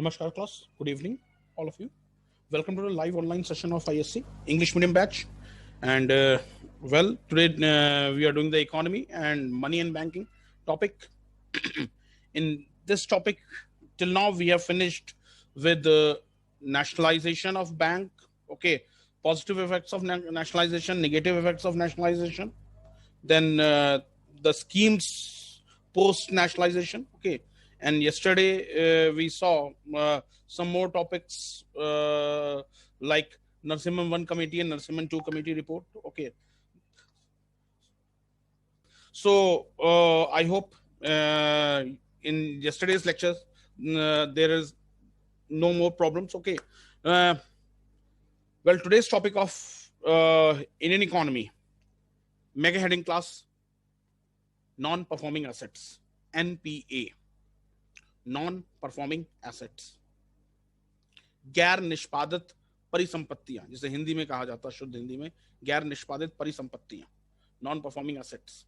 Namaskar class. Good evening, all of you. Welcome to the live online session of ISC English medium batch. And today we are doing the economy and money and banking topic. In this topic, till now we have finished with the nationalization of bank. Okay, positive effects of nationalization, negative effects of nationalization. Then the schemes post nationalization. Okay, and yesterday we saw some more topics like Narsimhan 1 committee and Narsimhan 2 committee report. Okay, so I hope in yesterday's lectures there is no more problems. Okay, uh, well, today's topic of Indian economy, mega heading class, non-performing assets, NPA, non performing assets, गैर निष्पादित परिसंपत्तियां, जिसे हिंदी में कहा जाता है, शुद्ध हिंदी में गैर निष्पादित परिसंपत्तियां, non performing assets.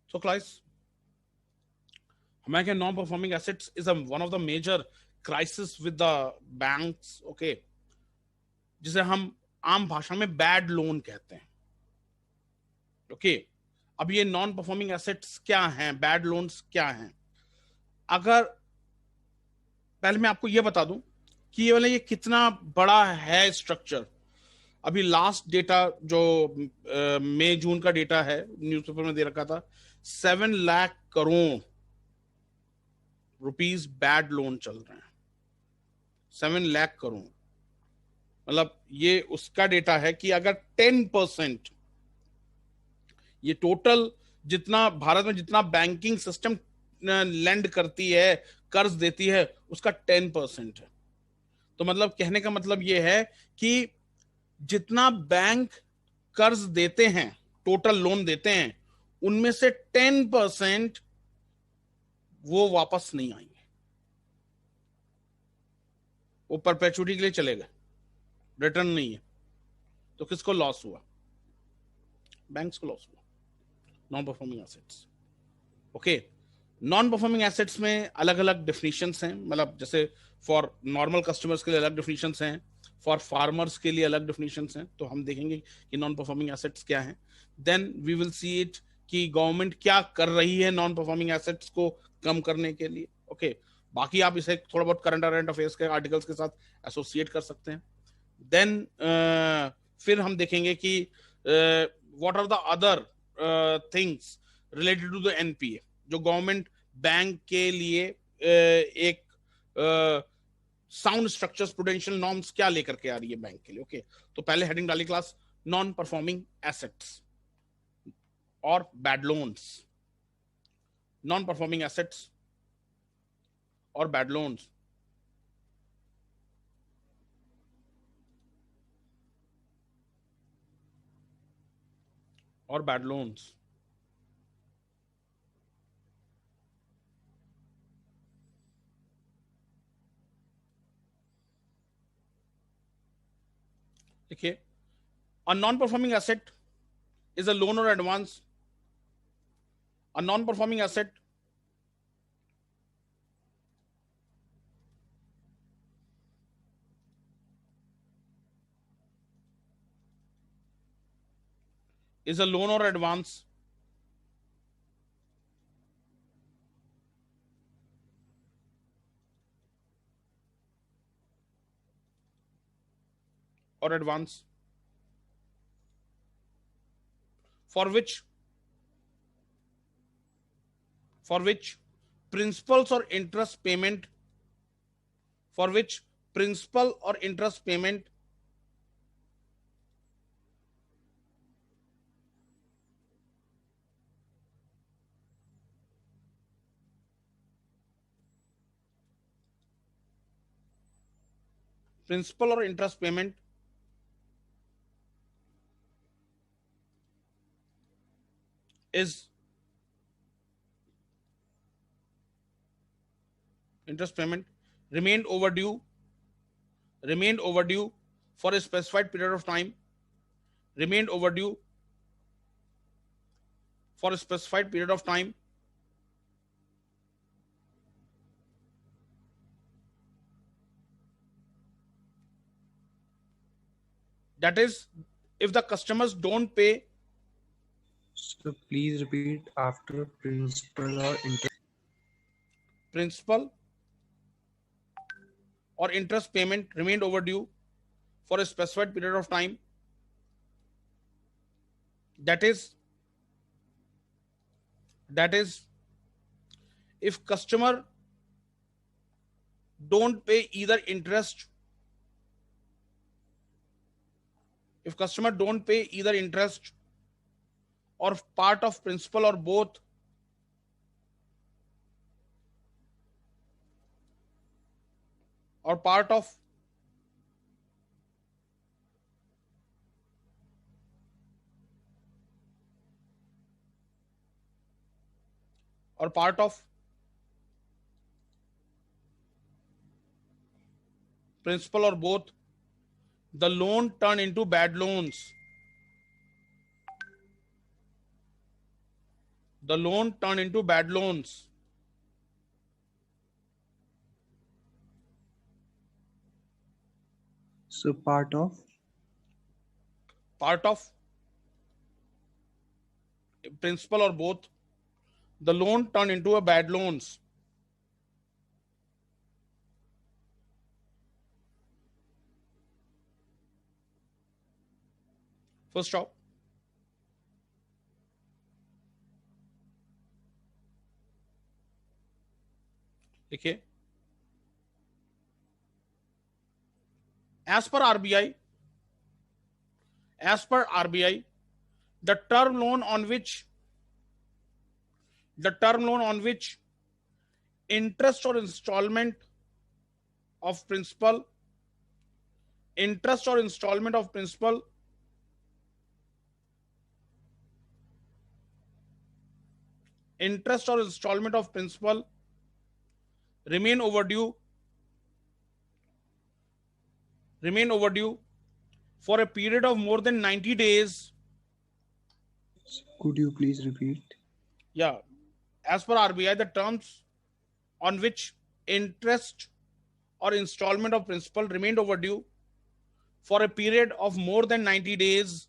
So class, हमारे non performing assets is one of the major crisis with the banks. Okay, जिसे हम आम भाषा में बैड लोन कहते हैं. ओके, अब ये नॉन परफॉर्मिंग एसेट्स क्या हैं, बैड लोन्स क्या हैं? अगर पहले मैं आपको ये बता दूं कि ये वाला ये कितना बड़ा है स्ट्रक्चर. अभी लास्ट डेटा जो मई जून का डेटा है, न्यूज़पेपर में दे रखा था, 7 lakh crore rupees bad loan चल रहे हैं. 7 लाख करोड़, मतलब ये उसका डेटा है कि अगर 10%, ये टोटल जितना भारत में जितना बैंकिंग सिस्टम लेंड करती है, कर्ज देती है, उसका 10% है. तो मतलब कहने का मतलब ये है कि जितना बैंक कर्ज देते हैं, टोटल लोन देते हैं, उनमें से 10% वो वापस नहीं आएंगे, वो परपेचुटी के लिए चले गए, रिटर्न नहीं है. तो किसको लॉस हुआ? बैंक्स को लॉस हुआ. Non performing assets. Okay, non performing assets में अलग अलग डेफिनेशंस हैं. मतलब जैसे फॉर नॉर्मल कस्टमर्स के लिए अलग डेफिनेशंस हैं, फॉर फार्मर्स के लिए अलग डेफिनेशंस हैं. तो हम देखेंगे कि नॉन परफॉर्मिंग एसेट्स क्या हैं. Then we will see it कि गवर्नमेंट क्या कर रही है नॉन परफॉर्मिंग एसेट्स को कम करने के लिए. ओके, बाकी आप इसे थोड़ा बहुत करंट अफेयर्स के आर्टिकल्स के साथ एसोसिएट कर सकते हैं. देन फिर हम देखेंगे कि what are the other things related to the NPA, जो गवर्नमेंट बैंक के लिए एक साउंड स्ट्रक्चर्स, प्रूडेंशियल नॉर्म्स क्या लेकर के आ रही है बैंक के लिए. ओके, तो पहले हेडिंग डाली क्लास, नॉन परफॉर्मिंग एसेट्स और bad loans. Non performing assets और बैड लोन्स. और बैड लोन्स. देखिए, a non-performing asset is a loan or advance. A non-performing asset is a loan or advance or advance for which principals or interest payment for which principal or interest payment principal or interest payment is interest payment remained overdue for a specified period of time, remained overdue for a specified period of time, that is, if the customers don't pay. So please repeat after principal or interest. Principal or interest payment remained overdue for a specified period of time, that is if customer don't pay either interest if customer don't pay either interest or part of principal or both, or part of or part of principal or both, the loan turn into bad loans. The loan turn into bad loans. So Part of principal or both, the loan turn into a bad loans. First stop. देखिए, as per RBI, the term loan on which interest or installment of principal interest or installment of principal interest or installment of principal remain overdue for a period of more than 90 days. could you please repeat? Yeah, as per RBI, the terms on which interest or installment of principal remained overdue for a period of more than 90 days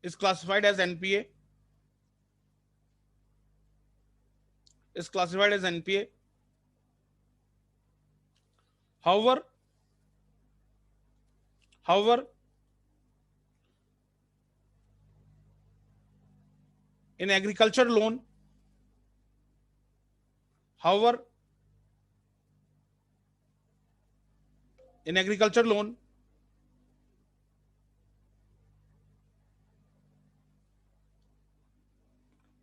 is classified as NPA. However, in agriculture loan,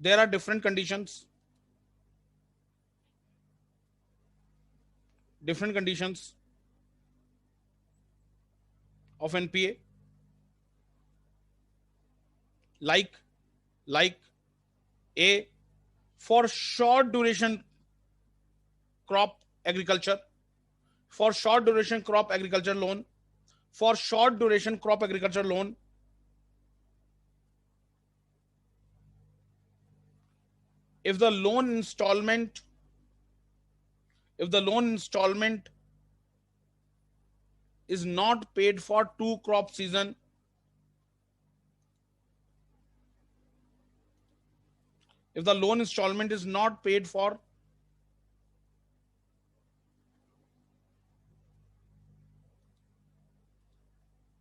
there are different conditions of NPA, like A, for short duration crop agriculture loan, if the loan installment is not paid for two crop season, if the loan installment is not paid for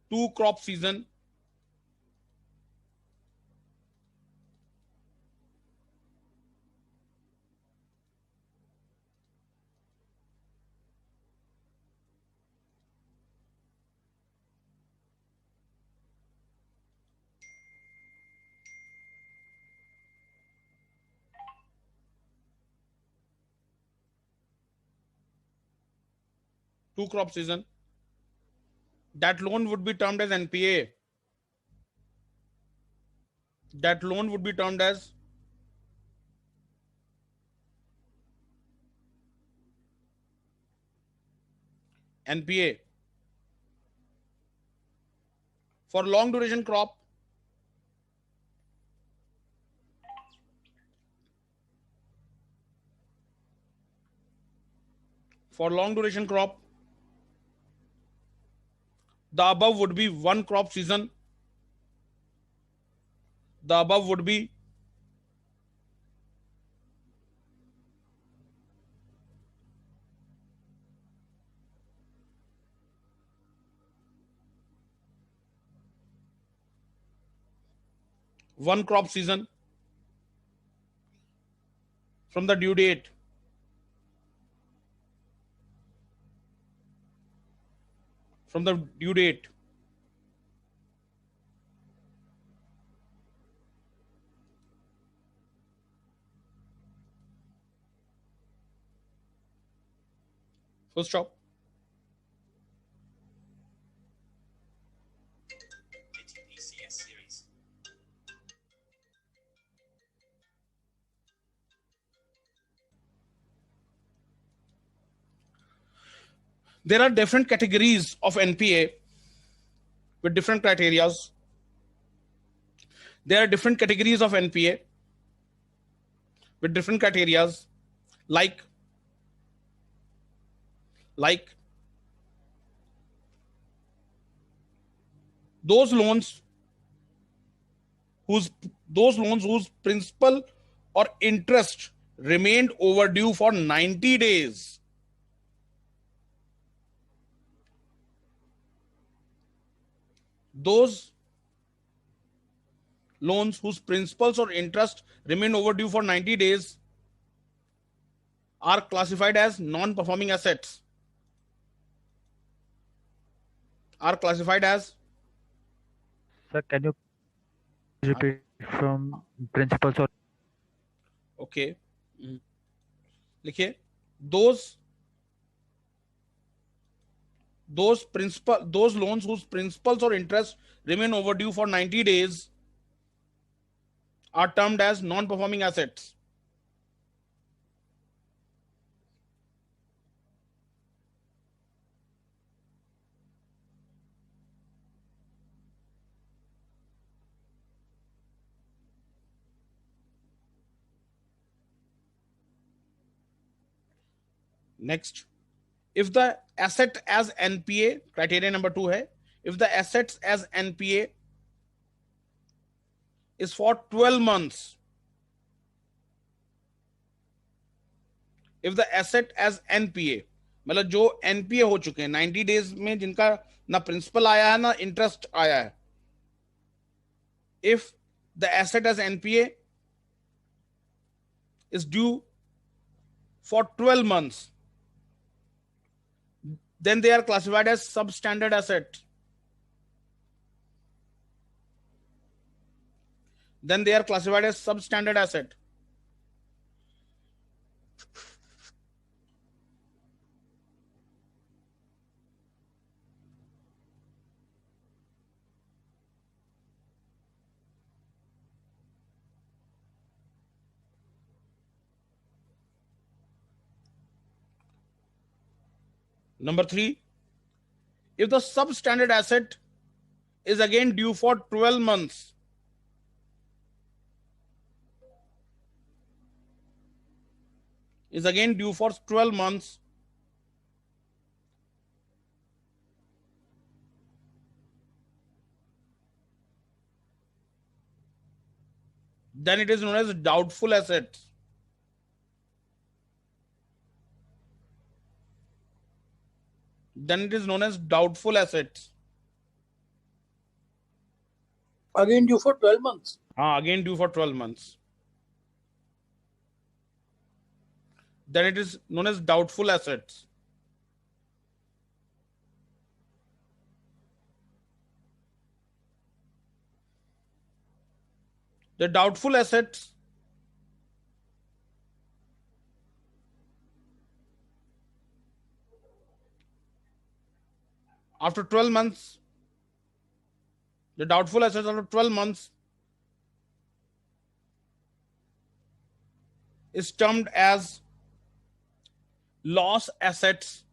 two crop season, 2 crop season, that loan would be termed as NPA. That loan would be termed as NPA. For long duration crop, the above would be 1 crop season. The above would be one crop season from the due date. From the due date. Full stop. There are different categories of NPA with different criteria. There are different categories of NPA with different criteria, like those loans whose principal or interest remained overdue for 90 days. Those loans whose principals or interest remain overdue for 90 days are classified as non-performing assets. Are classified as. Sir, can you repeat from principals or? Okay. लिखिए, those loans whose principals or interest remain overdue for 90 days are termed as non-performing assets. Next, if the asset as NPA, criteria number 2 है, if the assets as NPA is for 12 months, if the asset as NPA, मतलब जो NPA हो चुके हैं 90 days में, जिनका ना principal आया है ना इंटरेस्ट आया है, if the asset as NPA is due for 12 months, then they are classified as substandard asset. Then they are classified as substandard asset. Number 3, if the substandard asset is again due for 12 months, then it is known as doubtful asset. Then it is known as doubtful assets. Again due for 12 months. Again due for 12 months. Then it is known as doubtful assets. The doubtful assets After 12 months, the doubtful assets after 12 months is termed as loss assets,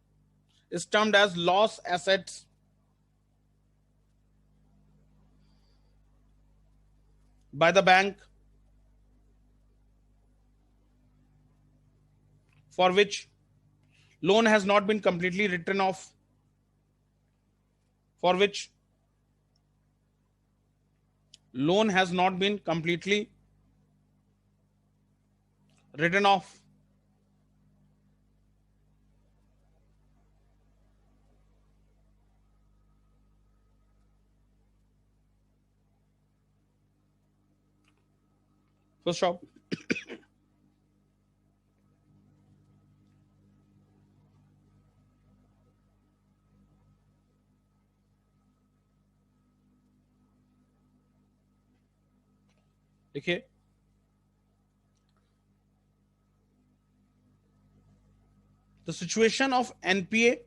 by the bank, for which loan has not been completely written off, First stop. देखिए, the situation of NPA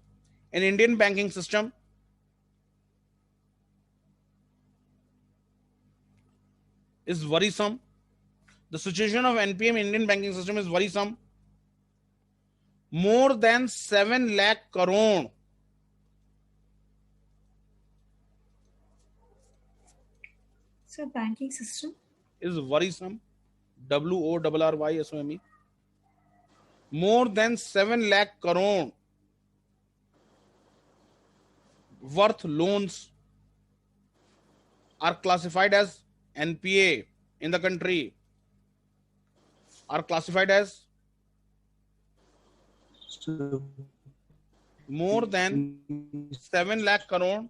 in Indian banking system is worrisome. The situation of NPA in Indian banking system is worrisome. More than 7 lakh crore So banking system is worrisome. WORRYSOME. More than 7 lakh crore worth loans are classified as NPA in the country. So More than 7 lakh crore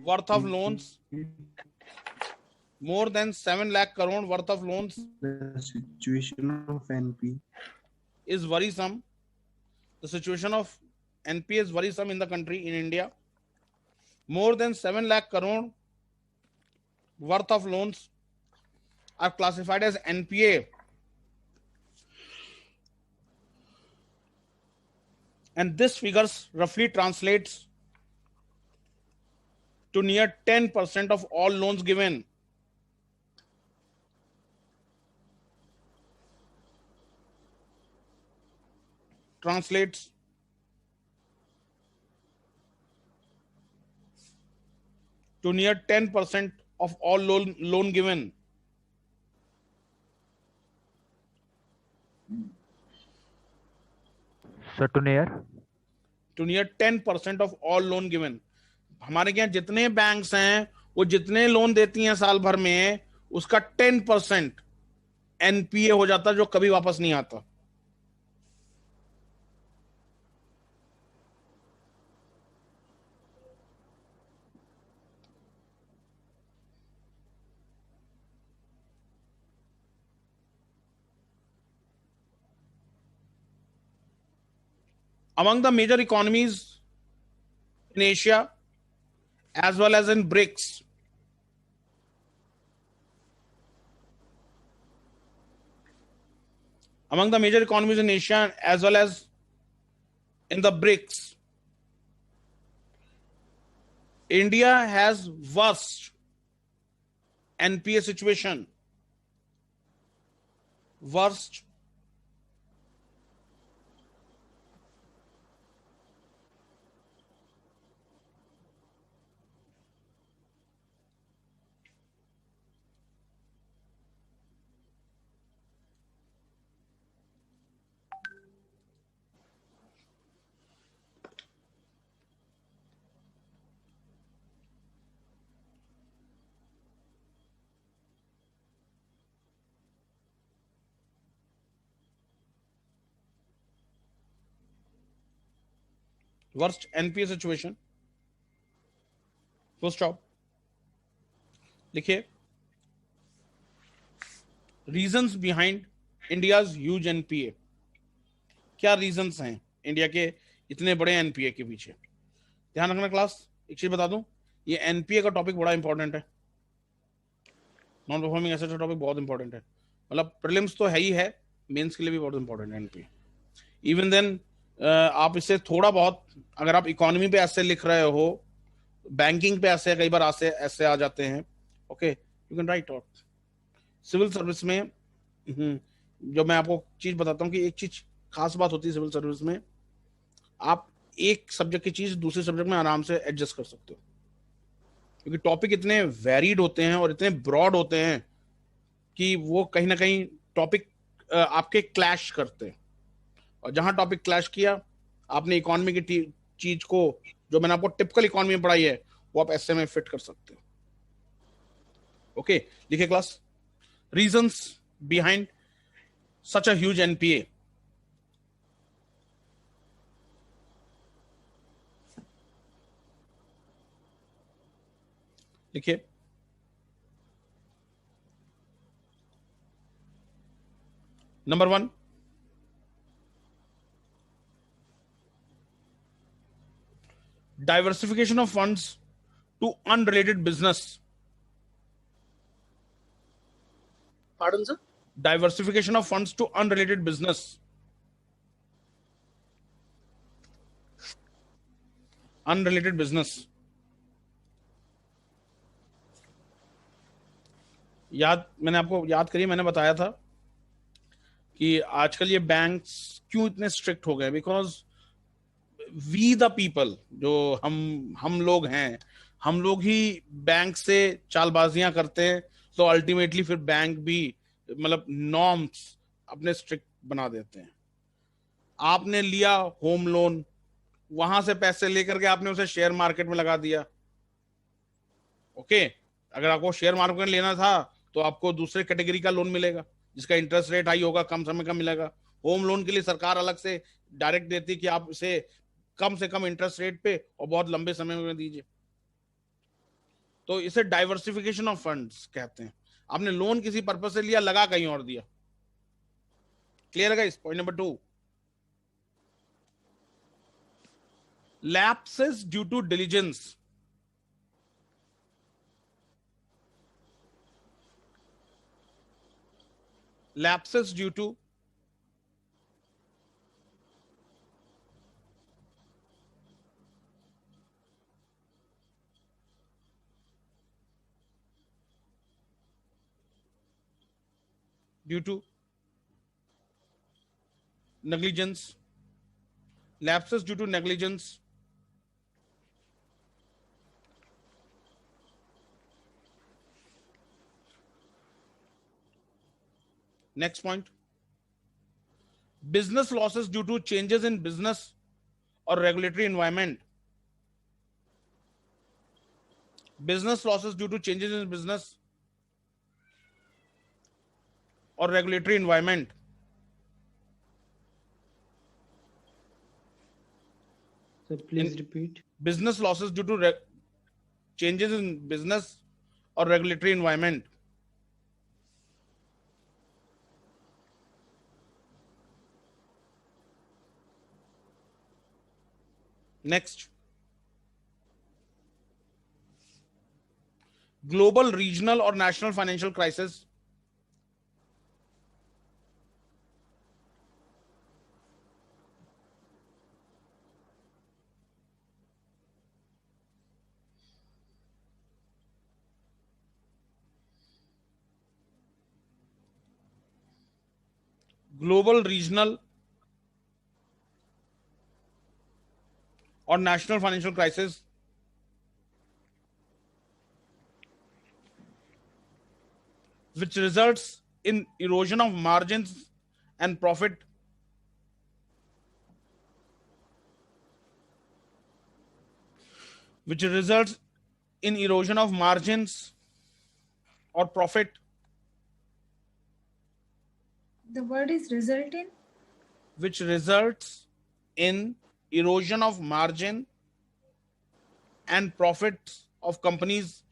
worth of loans. More than 7 lakh crore worth of loans the situation of NP is worrisome. The situation of NPA is worrisome in the country, in India. More than 7 lakh crore worth of loans are classified as NPA. And this figures roughly translates to near 10% of all loans given. Translates to near 10% of all loan given. So to near To near 10% of all loan given. हमारे यहाँ जितने banks हैं वो जितने loan देती हैं साल भर में, उसका 10% NPA हो जाता जो कभी वापस नहीं आता. Among the major economies in Asia as well as in BRICS, among the major economies in Asia as well as in the BRICS, India has worst NPA situation. Worst NPA situation. First stop. लिखिए, reasons behind India's huge NPA. क्या reasons हैं India के इतने बड़े NPA के पीछे? ध्यान रखना क्लास, एक चीज बता दूं, ये NPA का टॉपिक बड़ा इंपॉर्टेंट है. नॉन परफॉर्मिंग एसेट का टॉपिक बहुत इंपॉर्टेंट है. मतलब प्रीलिम्स तो है ही है, मेंस के लिए भी बहुत इंपॉर्टेंट है NPA. Even then आप इसे थोड़ा बहुत, अगर आप इकोनॉमी पे ऐसे लिख रहे हो, बैंकिंग पे ऐसे कई बार ऐसे ऐसे आ जाते हैं, okay, you can write out. Civil service में जो मैं आपको चीज बताता हूँ कि एक चीज खास बात होती है सिविल सर्विस में, आप एक सब्जेक्ट की चीज दूसरे सब्जेक्ट में आराम से एडजस्ट कर सकते हो, क्योंकि टॉपिक इतने वेरिड होते हैं और इतने ब्रॉड होते हैं कि वो कहीं ना कहीं टॉपिक आपके क्लैश करते हैं। और जहां टॉपिक क्लैश किया, आपने इकोनॉमी की चीज को, जो मैंने आपको टिपिकल इकोनॉमी में पढ़ाई है, वो आप ऐसे में फिट कर सकते हो। ओके, लिखे class, reasons behind such a huge NPA. लिखिए, number 1, diversification of funds to unrelated business. Pardon, sir? Diversification of funds to unrelated business. Unrelated business. मैंने आपको याद करिए, मैंने बताया था कि आजकल ये बैंक्स क्यों इतने स्ट्रिक्ट हो गए, बिकॉज वी द पीपल, जो हम लोग हैं, हम लोग ही बैंक से चालबाजियां करते हैं, तो अल्टीमेटली फिर बैंक भी मतलब नॉर्म्स अपने स्ट्रिक्ट बना देते हैं। आपने लिया होम लोन, वहां से पैसे लेकर के आपने उसे शेयर मार्केट में लगा दिया, ओके, अगर आपको शेयर मार्केट में लेना था तो आपको दूसरे कैटेगरी का लोन मिलेगा जिसका इंटरेस्ट रेट हाई होगा, कम समय का मिलेगा। होम लोन के लिए सरकार अलग से डायरेक्ट देती है कि आप इसे कम से कम इंटरेस्ट रेट पे और बहुत लंबे समय में दीजिए, तो इसे डाइवर्सिफिकेशन ऑफ फंड्स कहते हैं। आपने लोन किसी पर्पज से लिया, लगा कहीं और दिया। क्लियर है guys? Point number 2, lapses due to diligence. Lapses due to negligence. Lapses due to negligence. Next point, business losses due to changes in business or regulatory environment. Business losses due to changes in business or regulatory environment. Sir, please repeat. Business losses due to changes in business or regulatory environment. Next, global, regional or national financial crisis. Global, regional or national financial crisis. Which results in erosion of margins and profit. Which results in erosion of margins or profit. The word is result in. Which results in erosion of margin and profits of companies.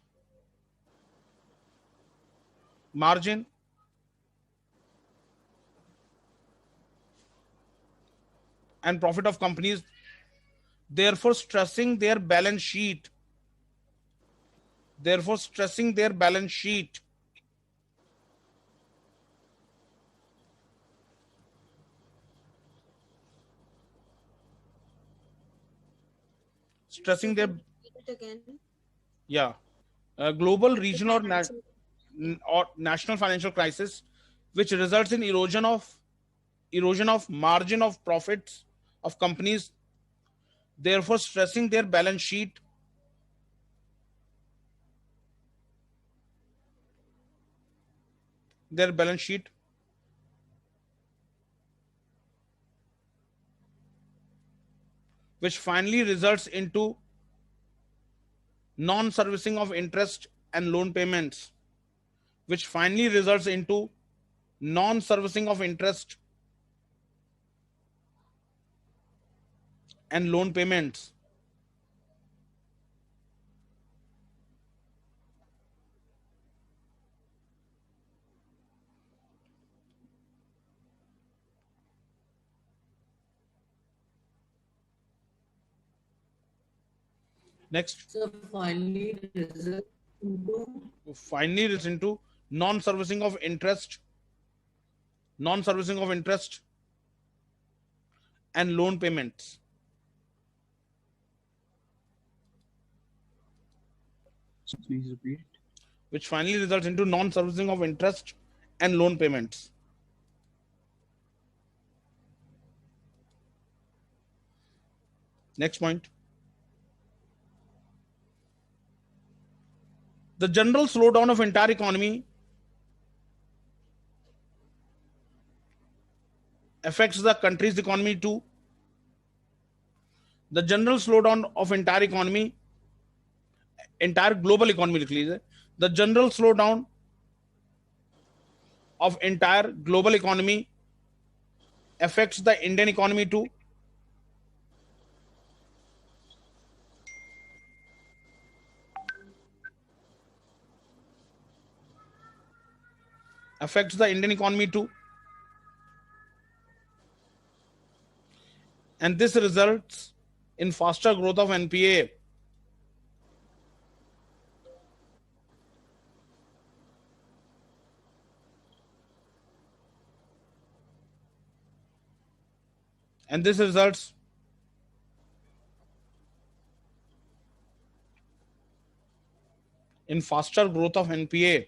Margin and profit of companies, therefore stressing their balance sheet. Therefore stressing their balance sheet. stressing their Repeat it again. global, regional, financial- or national financial crisis, which results in erosion of margin of profits of companies, therefore stressing their balance sheet. Their balance sheet. Which finally results into non-servicing of interest and loan payments. Which finally results into non-servicing of interest and loan payments. Next. So finally Results into non-servicing of interest and loan payments. So please repeat. Which finally results into non-servicing of interest and loan payments. Next point. The general slowdown of entire economy affects the country's economy too. The general slowdown of entire economy, entire global economy लिख लीजिए. The general slowdown of entire global economy affects the Indian economy too. Affects the Indian economy too. And this results in faster growth of NPA. And this results in faster growth of NPA.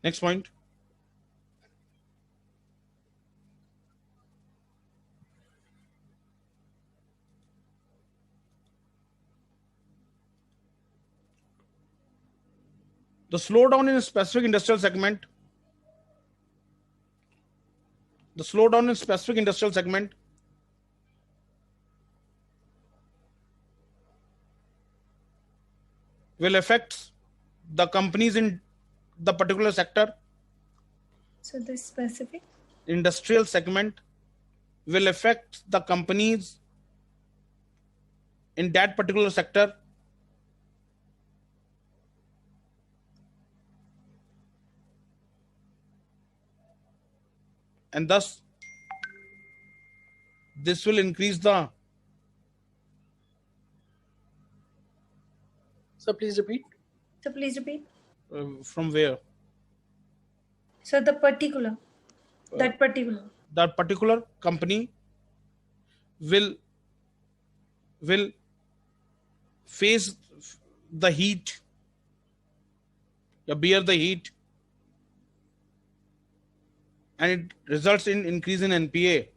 Next point. The slowdown in a specific industrial segment. The slowdown in specific industrial segment will affect the companies in the particular sector. So the specific. Industrial segment will affect the companies in that particular sector. And thus, this will increase the. Sir, please repeat. So please repeat. From where? So the particular. That particular company will face the heat, bear the heat, and it results in increase in NPA.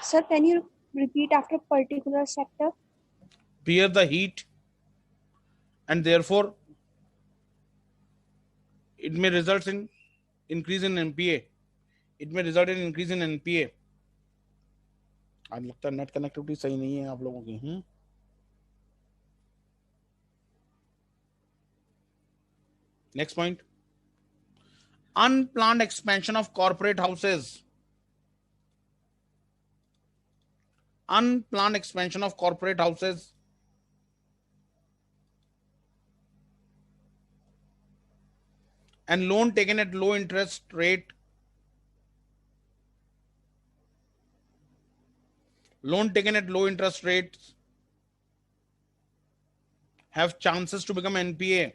Sir, can you repeat after particular sector? Bear the heat, and therefore it may result in increase in NPA. It may result in increase in NPA. आज लगता है net connectivity सही नहीं है आप लोगों की. Next point. Unplanned expansion of corporate houses. Unplanned expansion of corporate houses and loan taken at low interest rate. Loan taken at low interest rates have chances to become NPA.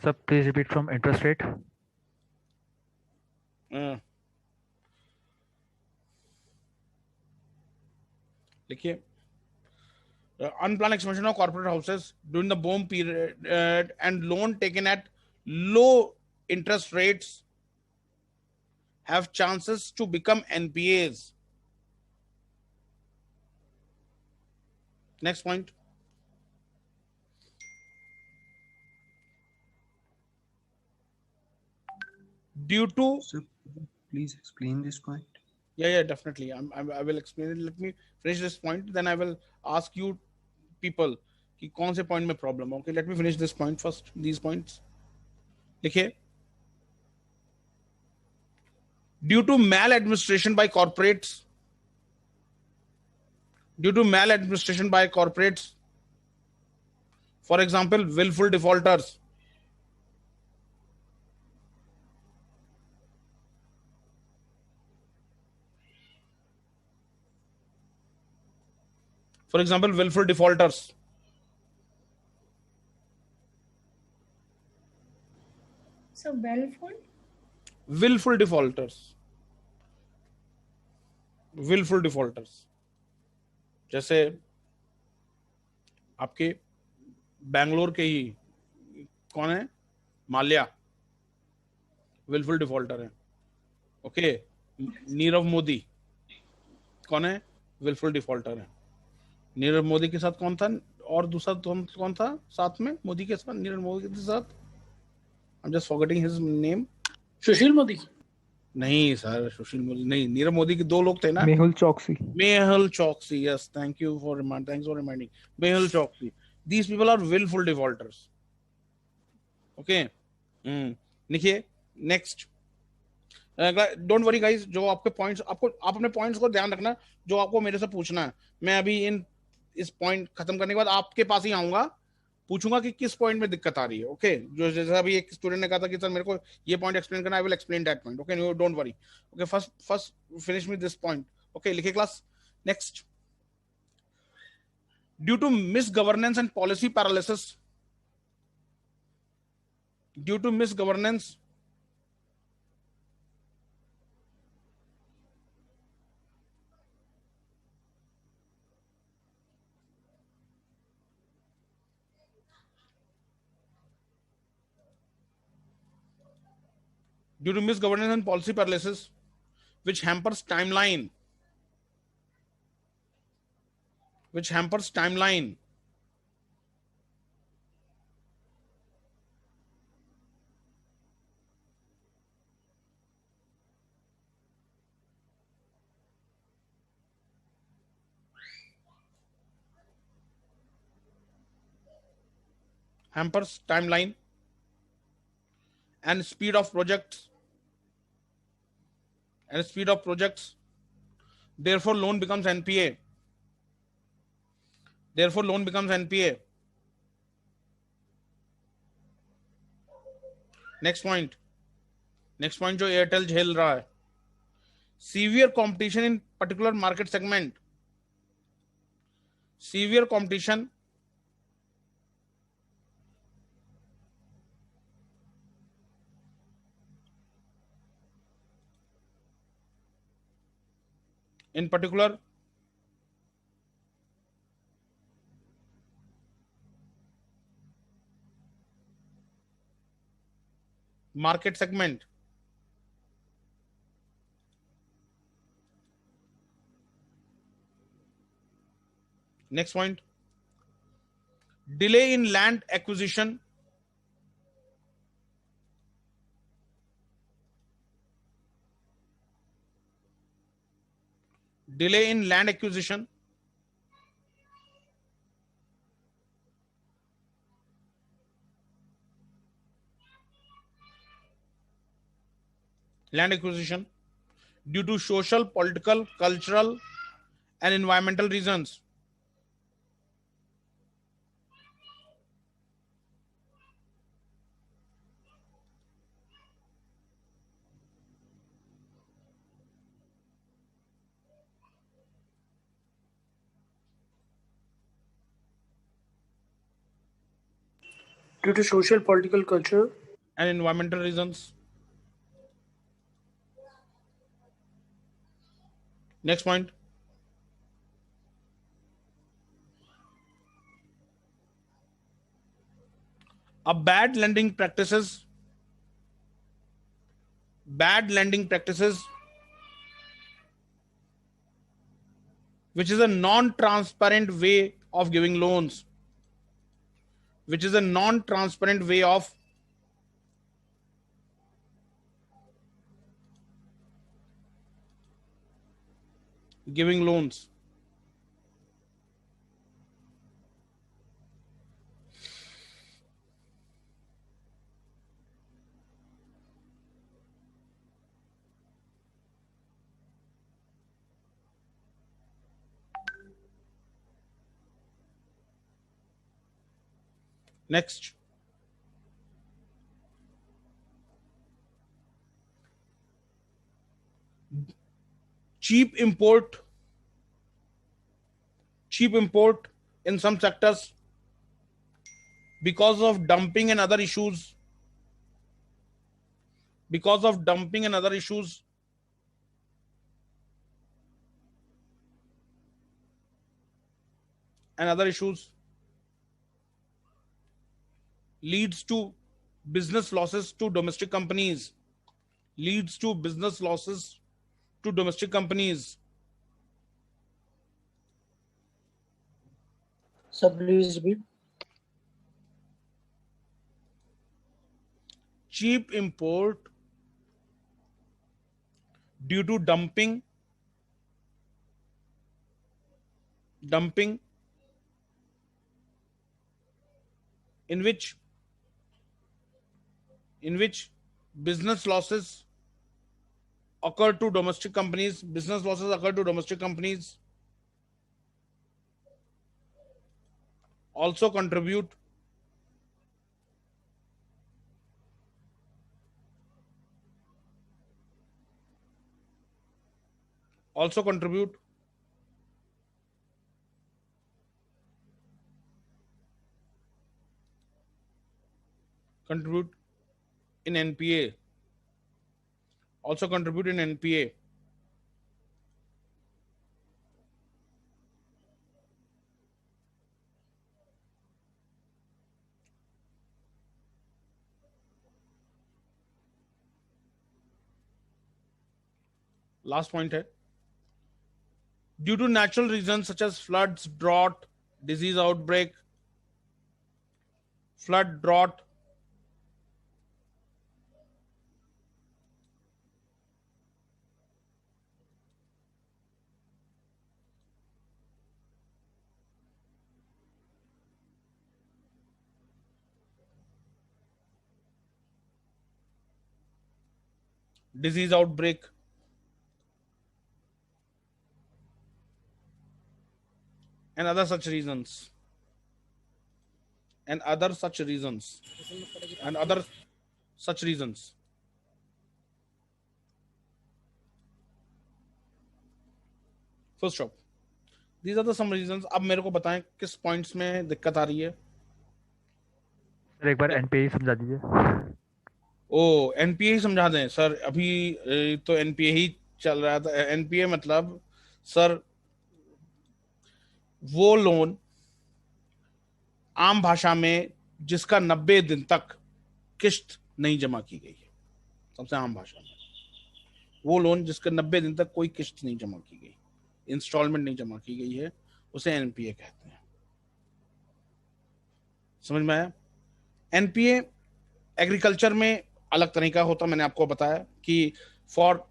Sir, please repeat from interest rate. देखिए, unplanned expansion of corporate houses during the boom period and loan taken at low interest rates have chances to become NPAs. Next point. Due to Sir, please explain this point. yeah, definitely. I will explain it. Let me finish this point. Then I will ask you people कि कौन से point में problem है. Okay, let me finish this point first. These points. देखिए, due to maladministration by corporates, for example, willful defaulters, So, willful? willful defaulters जैसे आपके बैंगलोर के ही कौन है, माल्या, willful defaulter है. ओके, नीरव मोदी कौन है, willful defaulter है. नीरव मोदी के साथ कौन था और दूसरा कौन था साथ में मोदी के साथ, नीरव मोदी के साथ, I'm just forgetting his name. Sushil Modi. नहीं सर, सुशील मोदी नहीं, नीरव मोदी के दो लोग थे ना. Mehul Choksi. Mehul Choksi, yes, thanks for reminding. Mehul Choksi. These people are willful defaulters. Okay. देखिए, next. Don't worry guys, जो आपके points, आप अपने points को ध्यान रखना जो आपको मेरे से पूछना है. मैं अभी इस point खत्म करने के बाद आपके पास ही आऊंगा, पूछूंगा कि किस पॉइंट में दिक्कत आ रही है. ओके, जो जैसा अभी एक स्टूडेंट ने कहा था कि सर मेरे को ये पॉइंट एक्सप्लेन करना, I will explain that point. Okay, no don't worry. Okay, first finish with this point. Okay, लिखिए class. Next. Due to misgovernance and policy paralysis, due to misgovernance and policy paralysis, which hampers timeline, and speed of projects, therefore loan becomes NPA. Next point जो Airtel झेल रहा है, severe competition in particular market segment, in particular market segment. Next point, delay in land acquisition. Delay in land acquisition. Land acquisition due to social, political, cultural, and environmental reasons. Due to social, political, culture. And environmental reasons. Next point, a bad lending practices which is a non-transparent way of giving loans, which is a non-transparent way of giving loans. Next, cheap import in some sectors because of dumping and other issues. Because of dumping and other issues, leads to business losses to domestic companies. Sir, please repeat. Cheap import due to dumping in which business losses occur to domestic companies. Also contribute in NPA. Last point है, due to natural reasons such as floods, drought, disease outbreak, disease outbreak, and other such reasons. First stop. These are the some reasons. अब मेरे को बताएं किस points में दिक्कत आ रही है. सर एक बार एनपीए समझा दीजिए. ओ एनपीए ही समझा दें सर. अभी तो एनपीए ही चल रहा था. एनपीए मतलब सर वो लोन आम भाषा में जिसका 90 दिन तक किस्त नहीं जमा की गई है, सबसे आम भाषा में वो लोन जिसके 90 दिन तक कोई किस्त नहीं जमा की गई, इंस्टॉलमेंट नहीं जमा की गई है, उसे एनपीए कहते हैं। समझ में आया? एनपीए एग्रीकल्चर में अलग तरह का होता, मैंने आपको बताया कि फॉर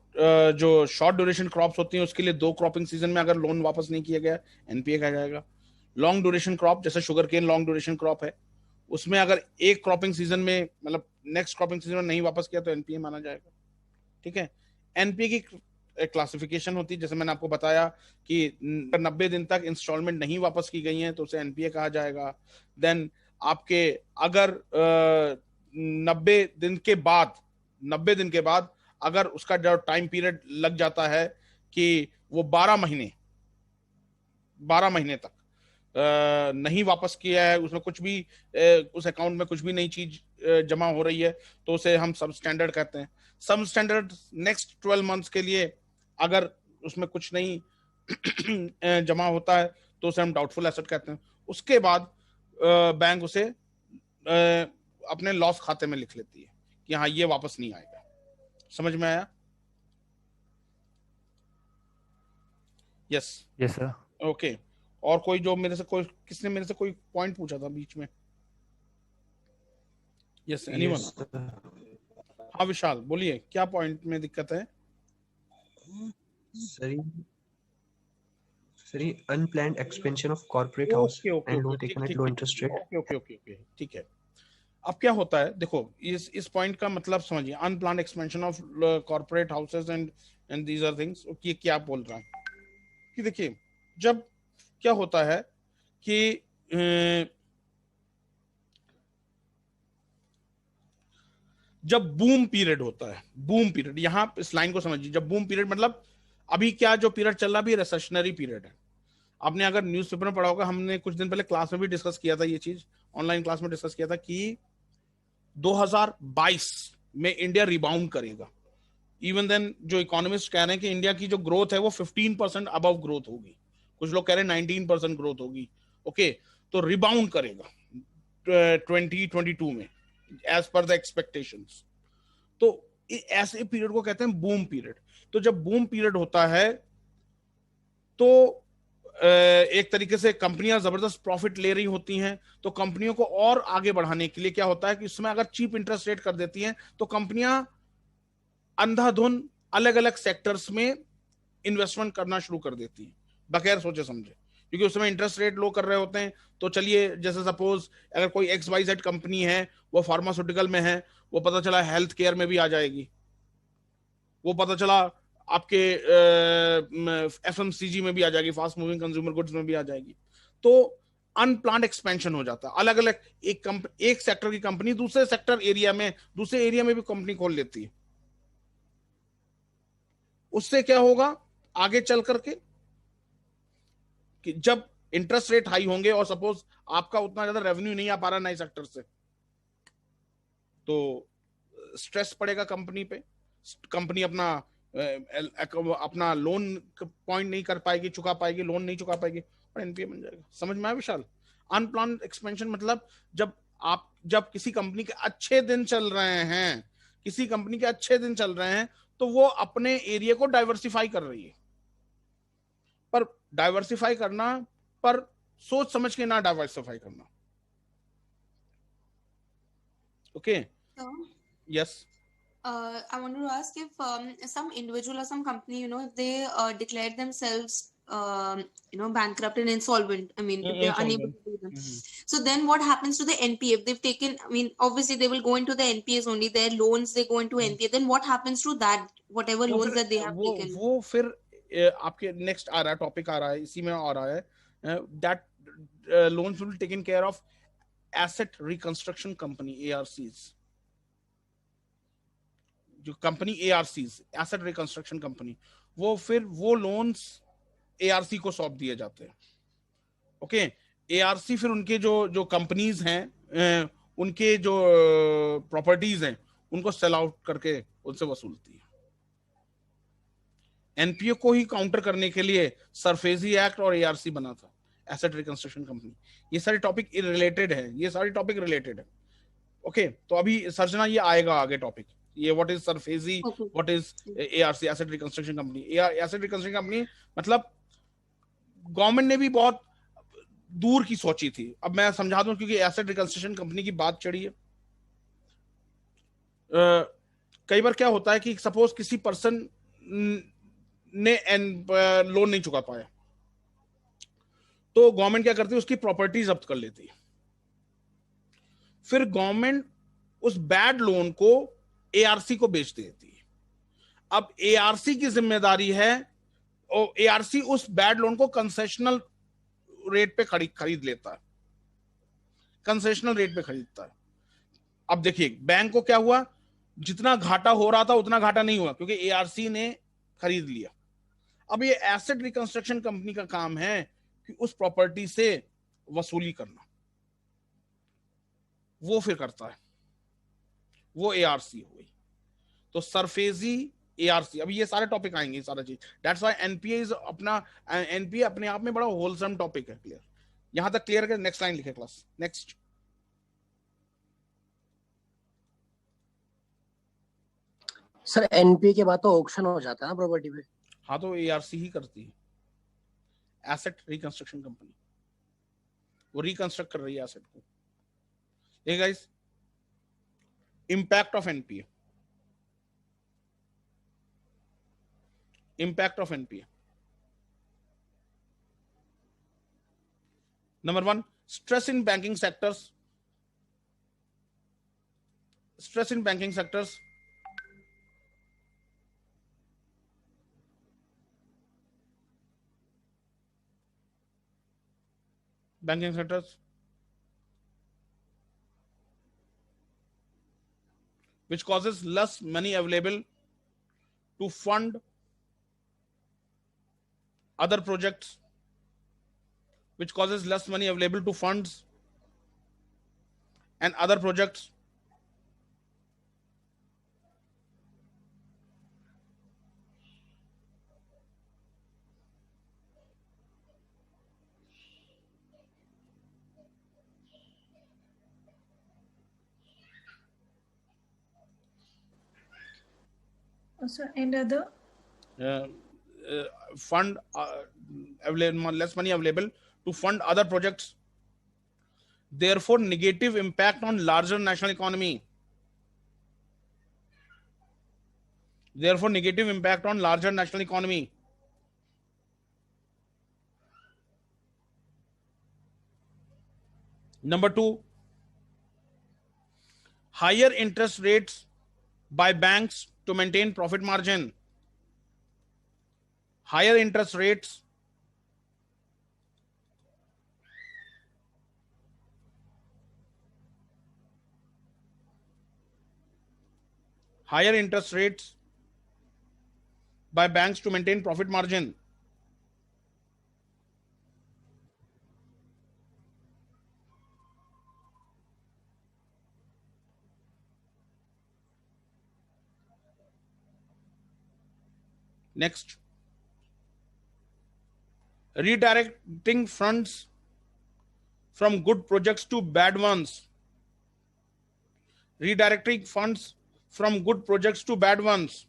जो शॉर्ट ड्यूरेशन क्रॉप्स होती हैं उसके लिए 2 क्रॉपिंग सीजन में अगर लोन वापस नहीं किया गया एनपीए कहा जाएगा। लॉन्ग ड्यूरेशन क्रॉप जैसे sugar cane long duration crop है, उसमें अगर एक क्रॉपिंग सीजन में मतलब नेक्स्ट क्रॉपिंग सीजन में नहीं वापस किया तो एनपीए माना जाएगा। ठीक है, एनपीए की क्लासिफिकेशन होती है, जैसे मैंने आपको बताया कि 90 दिन तक इंस्टॉलमेंट नहीं वापस की गई हैं तो उसे एनपीए कहा जाएगा। देन आपके अगर 90 दिन के बाद अगर उसका जो टाइम पीरियड लग जाता है कि वो 12 महीने तक नहीं वापस किया है, उसमें कुछ भी उस अकाउंट में कुछ भी नई चीज जमा हो रही है, तो उसे हम सब स्टैंडर्ड कहते हैं। सब स्टैंडर्ड नेक्स्ट 12 मंथ्स के लिए अगर उसमें कुछ नहीं जमा होता है तो उसे हम डाउटफुल एसेट कहते हैं। उसके बाद बैंक उसे अपने लॉस खाते में लिख लेती है कि हाँ ये वापस नहीं आएगा। समझ में आया? Yes yes sir. ओके। और कोई जो किसने मेरे से कोई पॉइंट पूछा था बीच में? Yes anyone? हाँ विशाल बोलिए, क्या पॉइंट में दिक्कत है? Sorry, unplanned expansion of corporate house and loan taken at low interest rate. Okay ठीक है। अब क्या होता है, देखो इस पॉइंट का मतलब समझिए, unplanned expansion of corporate houses and these are things. ये क्या बोल रहा है कि देखिए, जब क्या होता है कि जब बूम पीरियड होता है, बूम पीरियड, यहां इस लाइन को समझिए, जब बूम पीरियड मतलब अभी क्या जो पीरियड चल रहा है अभी रिसेशनरी पीरियड है। आपने अगर न्यूज़पेपर में पढ़ा होगा, हमने कुछ दिन पहले क्लास में भी डिस्कस किया था, ये चीज ऑनलाइन क्लास में डिस्कस किया था कि 2022 में इंडिया रिबाउंड करेगा। इवन देन जो इकोनॉमिस्ट कह रहे हैं कि इंडिया की जो ग्रोथ है वो 15% अबव ग्रोथ होगी, कुछ लोग कह रहे हैं 19% ग्रोथ होगी। ओके, तो रिबाउंड करेगा 2022 में एज पर द एक्सपेक्टेशंस। तो ऐसे पीरियड को कहते हैं बूम पीरियड। तो जब बूम पीरियड होता है तो एक तरीके से कंपनियां जबरदस्त प्रॉफिट ले रही होती हैं, तो कंपनियों को और आगे बढ़ाने के लिए क्या होता है कि इसमें अगर चीप इंटरेस्ट रेट कर देती हैं तो कंपनियां अंधाधुन अलग अलग सेक्टर्स में इन्वेस्टमेंट करना शुरू कर देती हैं बगैर सोचे समझे, क्योंकि उस समय इंटरेस्ट रेट लो कर रहे होते हैं। तो चलिए, जैसे सपोज अगर कोई XYZ कंपनी है, वो फार्मास्यूटिकल में है, वो पता चला हेल्थ केयर में भी आ जाएगी, वो पता चला आपके FMCG में भी आ जाएगी, फास्ट मूविंग कंज्यूमर गुड्स में भी आ जाएगी। तो अनप्लान्ड एक्सपेंशन हो जाता है, अलग अलग एक सेक्टर की कंपनी दूसरे सेक्टर एरिया में, दूसरे एरिया में भी कंपनी खोल लेती है। उससे क्या होगा आगे चल करके कि जब इंटरेस्ट रेट हाई होंगे और सपोज आपका उतना ज्यादा रेवेन्यू नहीं आ पा रहा नए सेक्टर से, तो स्ट्रेस पड़ेगा कंपनी पे, कंपनी अपना लोन पॉइंट नहीं कर पाएगी, चुका पाएगी, लोन नहीं चुका पाएगी और एनपीए बन जाएगा। समझ में आया विशाल? अनप्लान्ड एक्सपेंशन मतलब जब किसी कंपनी के अच्छे दिन चल रहे हैं, किसी कंपनी के अच्छे दिन चल रहे हैं, तो वो अपने एरिया को डाइवर्सिफाई कर रही है। पर डाइवर्सिफाई करना, पर सोच समझ के ना डाइवर्सिफाई करना। Okay, yes. I want to ask if some individual or some company, if they declare themselves, bankrupt and insolvent. I mean, if they are unable to do them. So then what happens to the NPA? If they've taken, obviously they will go into the NPAs only. Their loans, they go into NPA. Then what happens to that, whatever loans that they have taken? वो फिर आपके next आ रहा है, topic आ रहा है, इसी में आ रहा है, that loans will be taken care of asset reconstruction company, ARCs। जो company ARCs, asset reconstruction company, वो लोन्स ARC को सौंप दिए जाते हैं। ओके, ARC फिर उनके जो कंपनीज हैं, उनके जो प्रॉपर्टीज हैं, उनको सेल आउट करके उनसे वसूलती है। एनपीए को ही काउंटर करने के लिए सरफेसी एक्ट और एआरसी बना था, एसेट रिकंस्ट्रक्शन कंपनी। ये सारे टॉपिक रिलेटेड है, ये सारे टॉपिक रिलेटेड है। ओके, तो अभी सर्जना ये आएगा आगे टॉपिक, ये what is SARFAESI, Okay. What is ARC, asset reconstruction company. Asset reconstruction company मतलब गवर्नमेंट ने भी बहुत दूर की सोची थी। अब मैं समझा दूं, क्योंकि एसेट रिकंस्ट्रक्शन कंपनी की बात चढ़ी है। कई बार क्या होता है कि सपोज किसी पर्सन ने लोन नहीं चुका पाया, तो गवर्नमेंट क्या करती है, उसकी प्रॉपर्टी जब्त कर लेती है। फिर गवर्नमेंट उस बैड लोन को एआरसी को बेच देती है। अब एआरसी की जिम्मेदारी है, और एआरसी उस बैड लोन को कंसेशनल रेट पे खरीद लेता है, कंसेशनल रेट पे खरीदता है। अब देखिए बैंक को क्या हुआ, जितना घाटा हो रहा था उतना घाटा नहीं हुआ, क्योंकि एआरसी ने खरीद लिया। अब ये एसेट रिकंस्ट्रक्शन कंपनी का काम है कि उस प्रॉपर्टी से वसूली करना, वो फिर करता है, वो एआरसी हो गई। तो सरफेसी एआरसी, अभी ये सारे टॉपिक आएंगे, सारा चीज। That's why NPA is NPA अपने आप में बड़ा होलसम टॉपिक है। क्लियर, यहां तक क्लियर है? नेक्स्ट लाइन लिखे क्लास, नेक्स्ट। सर एनपीए के बाद तो ऑक्शन हो जाता है ना प्रॉपर्टी पे? हाँ, तो एआरसी ही करती है, एसेट रिकंस्ट्रक्शन कंपनी, वो रिकंस्ट्रक्ट कर रही है एसेट को। ये guys, impact of NPA, impact of NPA. Number 1, stress in banking sectors. Stress in banking sectors. Banking sectors which causes less money available to fund other projects, which causes less money available to funds and other projects. Also, and other Fund less money available to fund other projects, therefore negative impact on larger national economy. Therefore negative impact on larger national economy. Number 2, higher interest rates by banks to maintain profit margin. Higher interest rates by banks to maintain profit margin. Next, redirecting funds from good projects to bad ones. Redirecting funds from good projects to bad ones.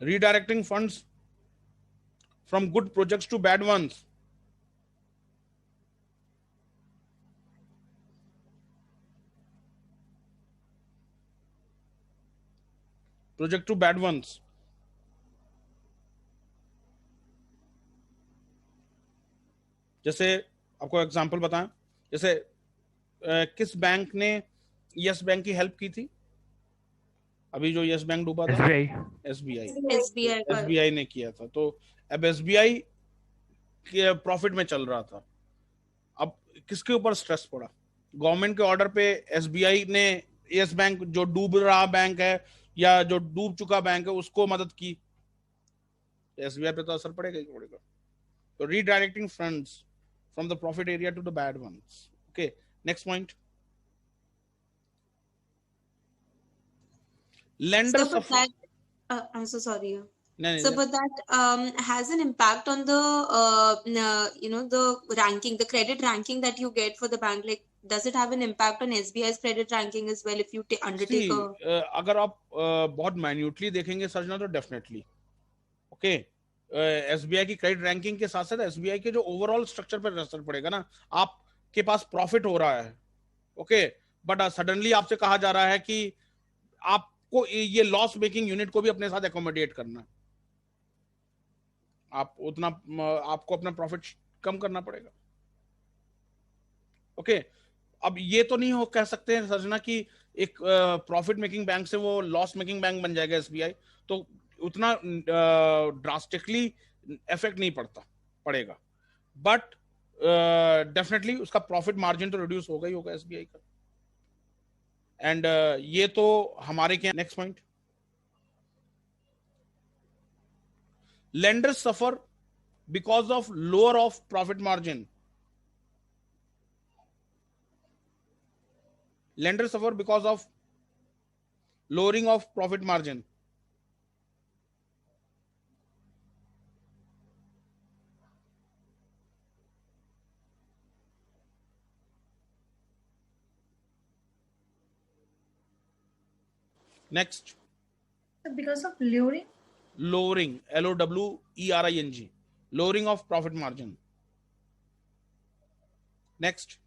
Redirecting funds from good projects to bad ones. Project to bad ones. जैसे आपको example बताएं, जैसे किस bank ने yes bank की help की थी? अभी जो यस बैंक डूबा था, एसबीआई ने किया था। तो अब एसबीआई के प्रॉफिट में चल रहा था। अब किसके ऊपर स्ट्रेस पड़ा? गवर्नमेंट के ऑर्डर पे एसबीआई ने यस बैंक, जो डूब रहा बैंक है या जो डूब चुका बैंक है, उसको मदद की। एसबीआई पे तो असर पड़ेगा ही पड़ेगा। तो redirecting funds from the profit area to the bad ones. Okay, next point. lender So, but suffer. that, I'm so sorry. नहीं, So, नहीं, but that has an impact on the, the ranking, the credit ranking that you get for the bank. Like, does it have an impact on SBI's credit ranking as well if you undertake see, a? अगर आप बहुत minutely देखेंगे सर्जना तो definitely okay SBI की credit ranking के साथ साथ SBI के जो ओवरऑल स्ट्रक्चर पर असर पड़ेगा ना, आपके पास प्रॉफिट हो रहा है ओके, बट सडनली आपसे कहा जा रहा है कि आपको ये लॉस मेकिंग यूनिट को भी अपने साथ एकोमोडेट करना है, आप उतना आपको अपना प्रॉफिट कम करना पड़ेगा ओके। अब ये तो नहीं हो कह सकते हैं सर्जना कि एक प्रॉफिट मेकिंग बैंक से वो लॉस मेकिंग बैंक बन जाएगा एसबीआई, तो उतना ड्रास्टिकली इफेक्ट नहीं पड़ेगा, बट डेफिनेटली उसका प्रॉफिट मार्जिन तो रिड्यूस होगा ही होगा एसबीआई का। एंड ये तो हमारे क्या next point, lenders suffer because of lower of profit margin. Lenders suffer because of lowering of profit margin. Next, Because of luring. lowering, lowering, lowering of profit margin. Next,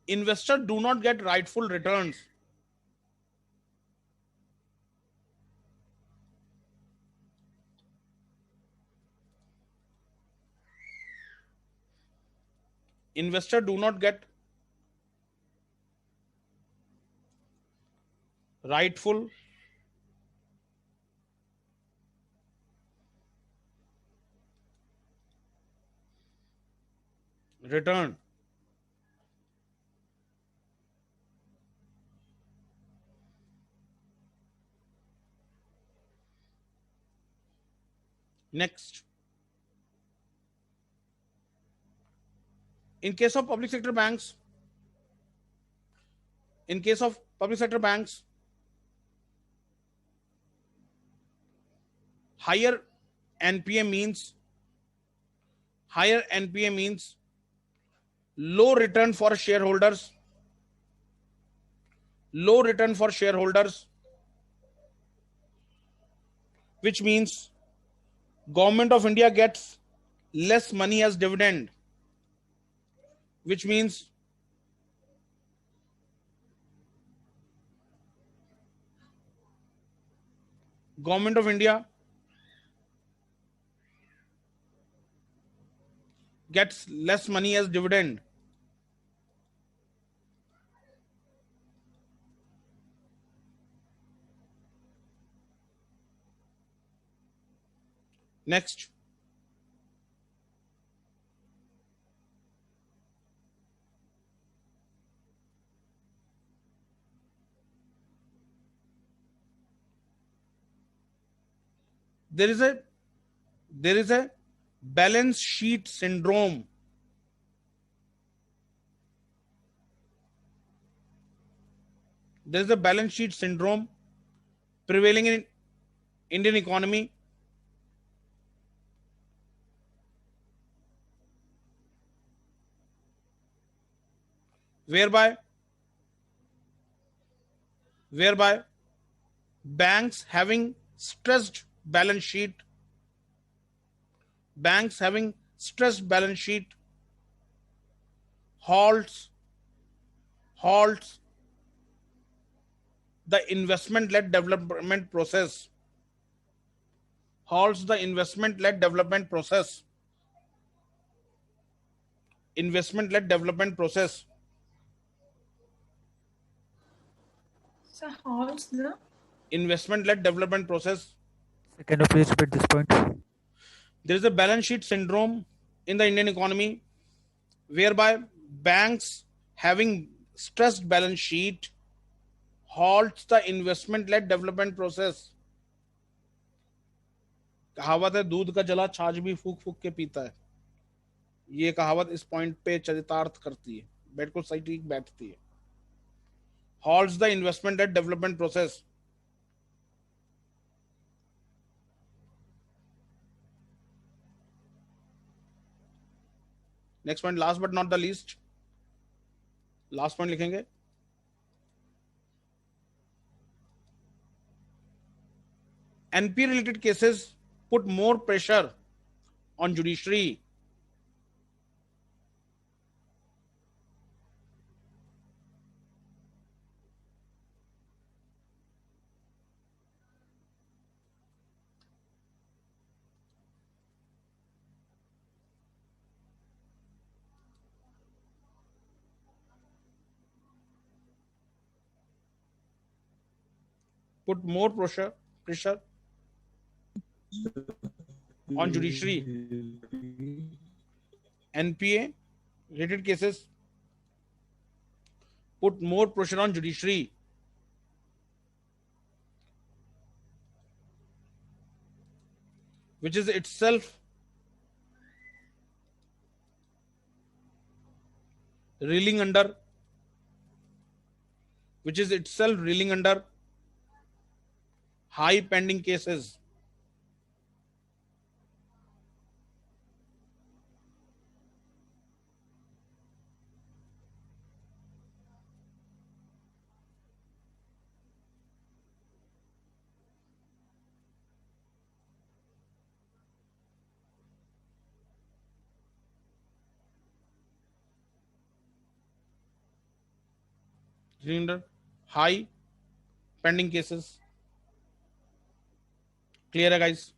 investors do not get rightful returns. Investors do not get rightful return. Next, in case of public sector banks, higher NPA means low return for shareholders, which means Government of India gets less money as dividend, which means Government of India gets less money as dividend. Next, there is a balance sheet syndrome. There is a balance sheet syndrome prevailing in Indian economy, whereby banks having stressed balance sheet halts the investment-led development process. Investment-led development process. So halts the. Investment-led development process. Can you please repeat this point? There is a balance sheet syndrome in the Indian economy, whereby banks having stressed balance sheet halts the investment-led development process. कहावत है दूध का जला छाछ भी फूक फूक के पीता है, ये कहावत इस पॉइंट पे चरितार्थ करती है, बिल्कुल सही ठीक बैठती है। halts the investment and development process. Next point, last but not the least, last point लिखेंगे. NPA related cases put more pressure on judiciary. Put more pressure on judiciary. NPA related cases put more pressure on judiciary. Which is itself reeling under high pending cases. Under high pending cases. Clear है guys?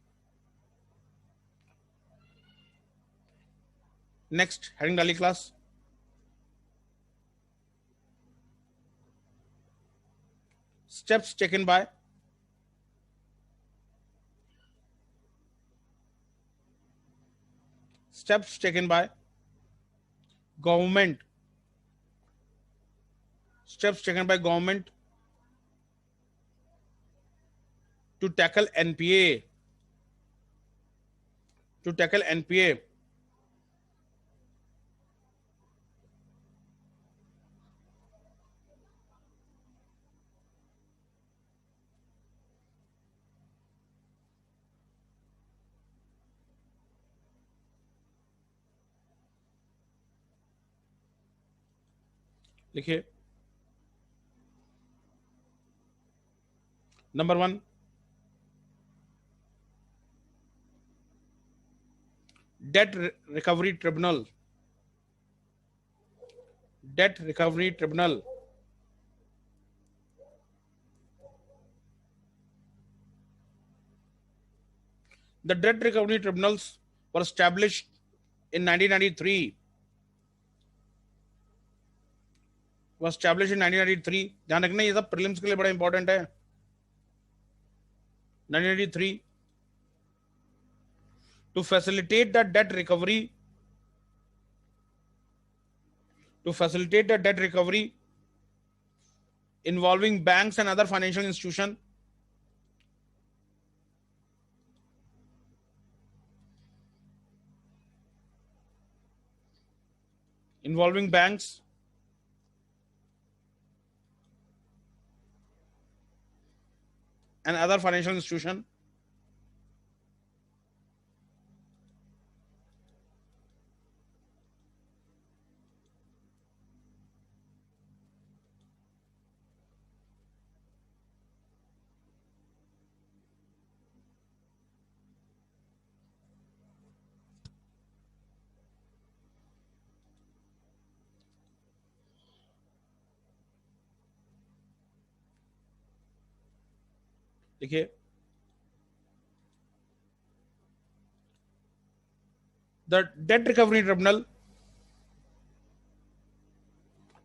Next heading डाली class. Steps taken by government. Steps taken by government to tackle NPA. लिखिए. Number 1, Debt Recovery Tribunal. The Debt Recovery Tribunals were established in 1993. ध्यान रखना ये सब prelims के लिए बड़ा इंपॉर्टेंट है. 1993 to facilitate the debt recovery involving banks and other financial institutions. Involving banks and other financial institutions. देखिए, the Debt Recovery Tribunal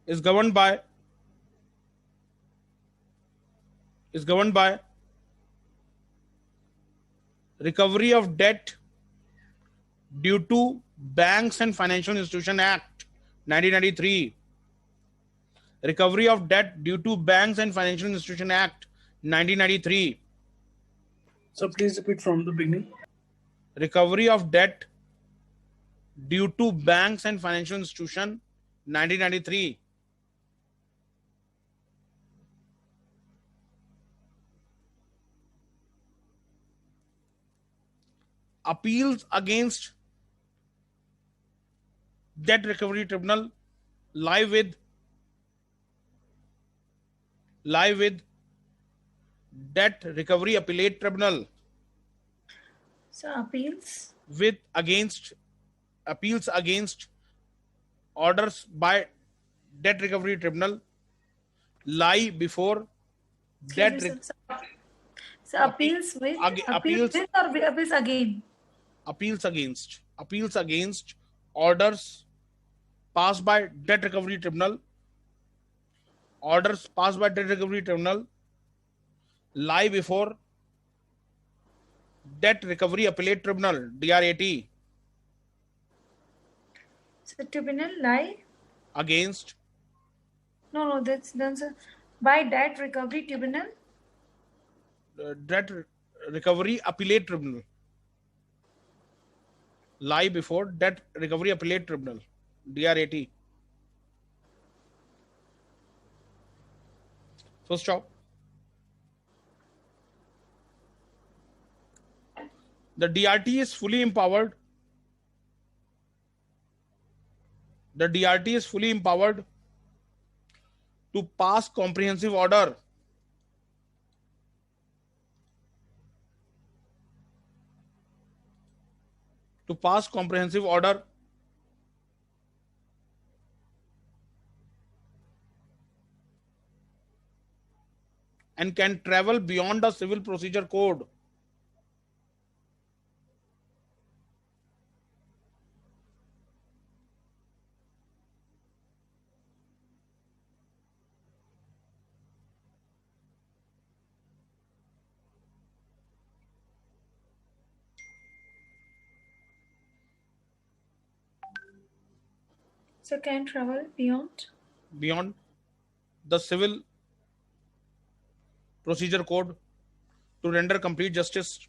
is governed by Recovery of Debt Due to Banks and Financial Institution Act 1993. Recovery of Debt Due to Banks and Financial Institution Act 1993. So please repeat from the beginning. Recovery of Debt Due to Banks and Financial Institution 1993. appeals against debt recovery tribunal lie with debt recovery appellate tribunal So appeals. with appeals against orders by debt recovery tribunal lie before debt Excuse me, sir. So appeals with appeals with or appeals again. appeals against orders passed by debt recovery tribunal lie before debt recovery appellate tribunal DRAT So tribunal lie. against No, that's by debt recovery tribunal. debt recovery appellate tribunal lie before debt recovery appellate tribunal DRAT. First stop. The DRT is fully empowered. The DRT is fully empowered to pass comprehensive order and can travel beyond the civil procedure code. So can travel beyond the civil procedure code to render complete justice.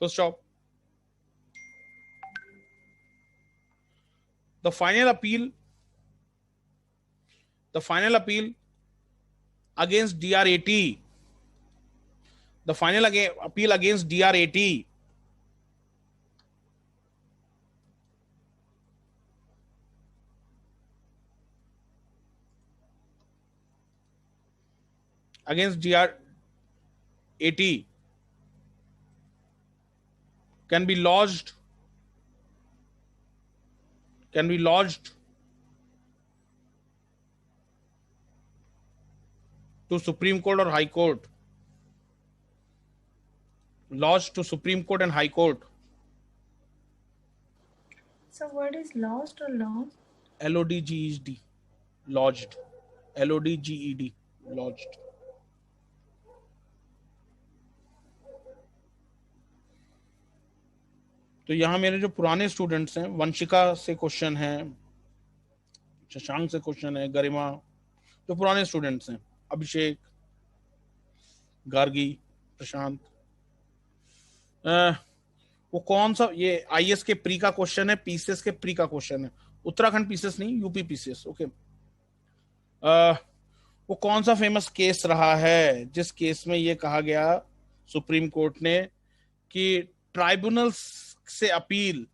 First stop. The final appeal against DRAT. The final appeal against DRAT can be lodged to Supreme Court or High Court. Lodged to Supreme Court and High Court. So what is lost or lost? LODGED. Lodged. LODGED. Lodged. तो यहां मेरे जो पुराने students हैं, वंशिका से question है, शशांक से question है, गरिमा, जो पुराने स्टूडेंट्स हैं, अभिषेक, गार्गी, प्रशांत, वो कौन सा, ये आईएएस के प्री का क्वेश्चन है, पीसीएस के प्री का क्वेश्चन है, उत्तराखंड पीसीएस नहीं, यूपी पीसीएस. ओके, वो कौन सा फेमस केस रहा है जिस केस में ये कहा गया सुप्रीम कोर्ट ने कि ट्राइब्यूनल से अपील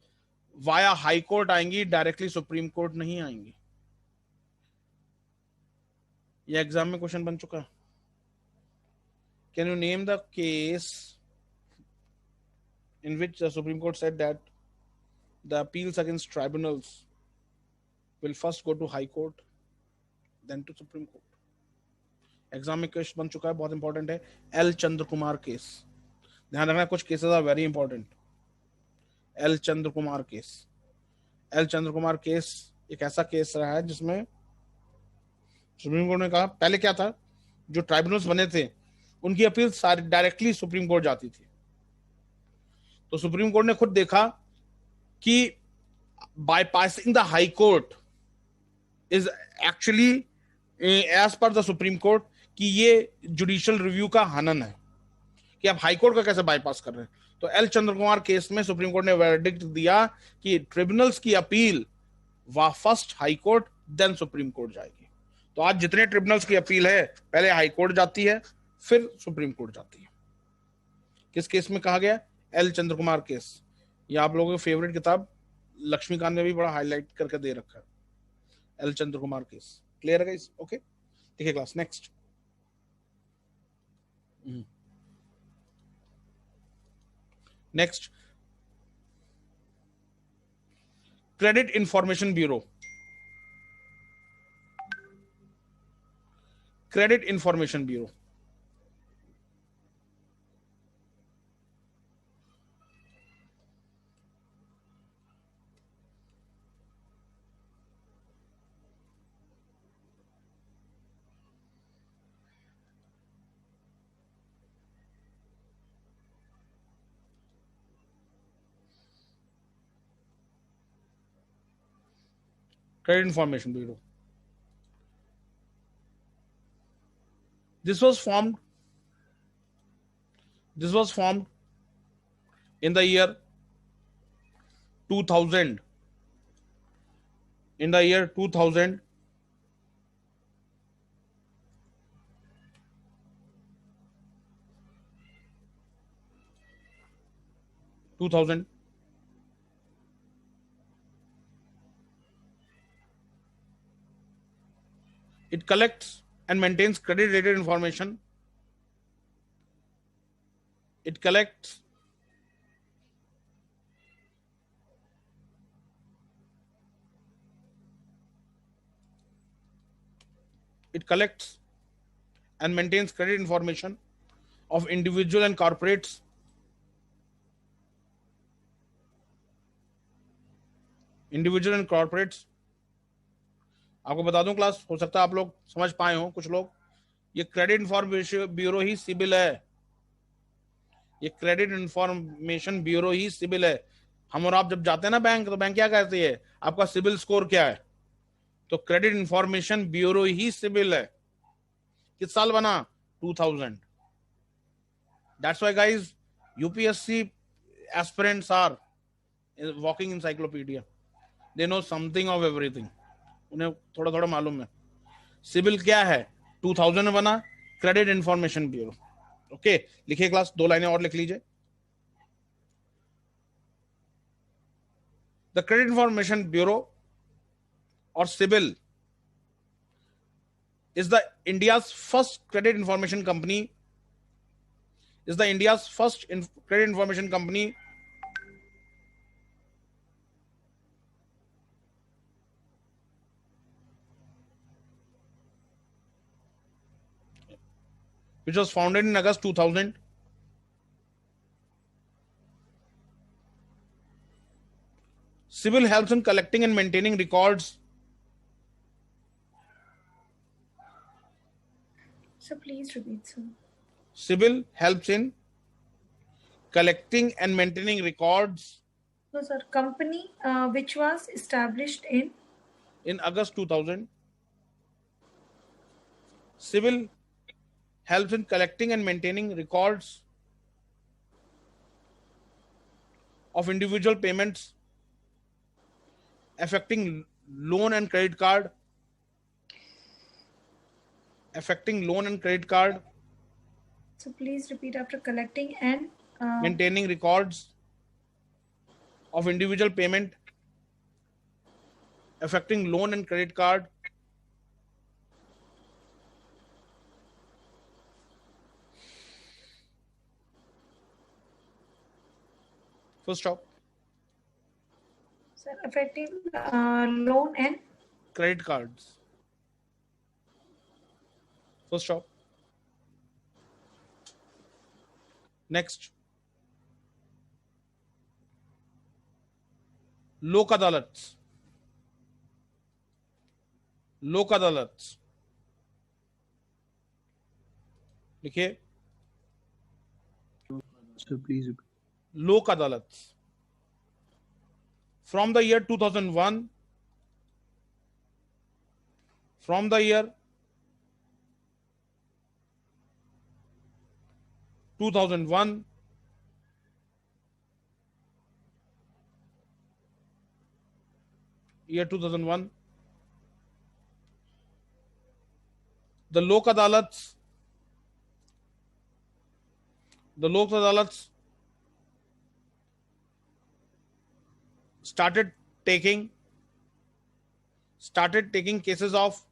वाया हाई कोर्ट आएंगी, डायरेक्टली सुप्रीम कोर्ट नहीं आएंगी. ये एग्जाम में क्वेश्चन बन चुका है. Can you name the case in which the Supreme Court said that the appeals against tribunals will first go to High Court, then to Supreme Court. Exam में case बन चुका है, बहुत इंपॉर्टेंट है. एल चंद्र कुमार केस, ध्यान रखना, कुछ cases are very important. L Chandra Kumar case एक ऐसा केस रहा है जिसमें सुप्रीम कोर्ट ने कहा, पहले क्या था, जो ट्राइब्यूनल्स बने थे उनकी अपील सारी डायरेक्टली सुप्रीम कोर्ट जाती थी. तो सुप्रीम कोर्ट ने खुद देखा कि bypassing the high court is actually as per the supreme court कि ये जुडिशियल रिव्यू का हनन है कि आप हाई कोर्ट का कैसे बाईपास कर रहे हैं. तो एल चंद्र कुमार केस में सुप्रीम कोर्ट ने वर्डिक्ट दिया कि ट्रिब्यूनल्स की appeal first high court then supreme court जाएगी। तो आज जितने ट्रिब्यूनल्स की अपील है पहले हाई कोर्ट जाती है फिर सुप्रीम कोर्ट जाती है। किस केस में कहा गया? L Chandra Kumar case. ये आप लोगों की फेवरेट किताब लक्ष्मीकांत ने भी बड़ा हाईलाइट करके दे रखा है, L Chandra Kumar case. Clear है गाइस? ओके, ठीक है class. Next, next credit information bureau. Credit information bureau, Credit Information Bureau. This was formed in the year 2000. In the year 2000, it collects and maintains credit related information. It collects and maintains credit information of individual and corporates आपको बता दूं class, हो सकता है आप लोग समझ पाए हो, कुछ लोग, ये क्रेडिट इंफॉर्मेशन ब्यूरो ही सिबिल है। ये क्रेडिट इंफॉर्मेशन ब्यूरो ही सिबिल है। हम और आप जब जाते हैं ना बैंक, तो बैंक क्या कहती है, आपका सिबिल स्कोर क्या है? तो क्रेडिट इंफॉर्मेशन ब्यूरो ही सिबिल है। किस साल बना? 2000। That's why guys, UPSC aspirants are walking encyclopedia. They know something of everything, उन्हें थोड़ा थोड़ा मालूम है। सिबिल क्या है? 2000 में बना, क्रेडिट इंफॉर्मेशन ब्यूरो। ओके, लिखिए क्लास, 2 लाइनें और लिख लीजिए। द क्रेडिट इंफॉर्मेशन ब्यूरो और CIBIL is the India's first credit information company, credit information company which was founded in August 2000. Sibyl helps in collecting and maintaining records. So please repeat, sir. Sibyl helps in collecting and maintaining records. No, sir. Company which was established in August 2000. Sibyl helps in collecting and maintaining records of individual payments affecting loan and credit card. So please repeat after collecting and maintaining records of individual payment affecting loan and credit card. Full stop. sir, affecting loan and Credit cards. Full stop. Next. लोक अदालत। लिखिए, So please repeat. लोक अदालत। From the year 2001, from the year 2001, year 2001. The Lok Adalats started taking cases of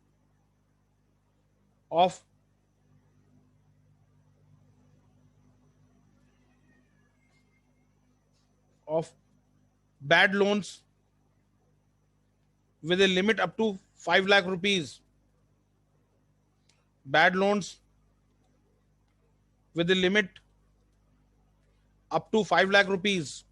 bad loans with a limit up to 5 lakh rupees. Bad loans with a limit up to 5 lakh rupees.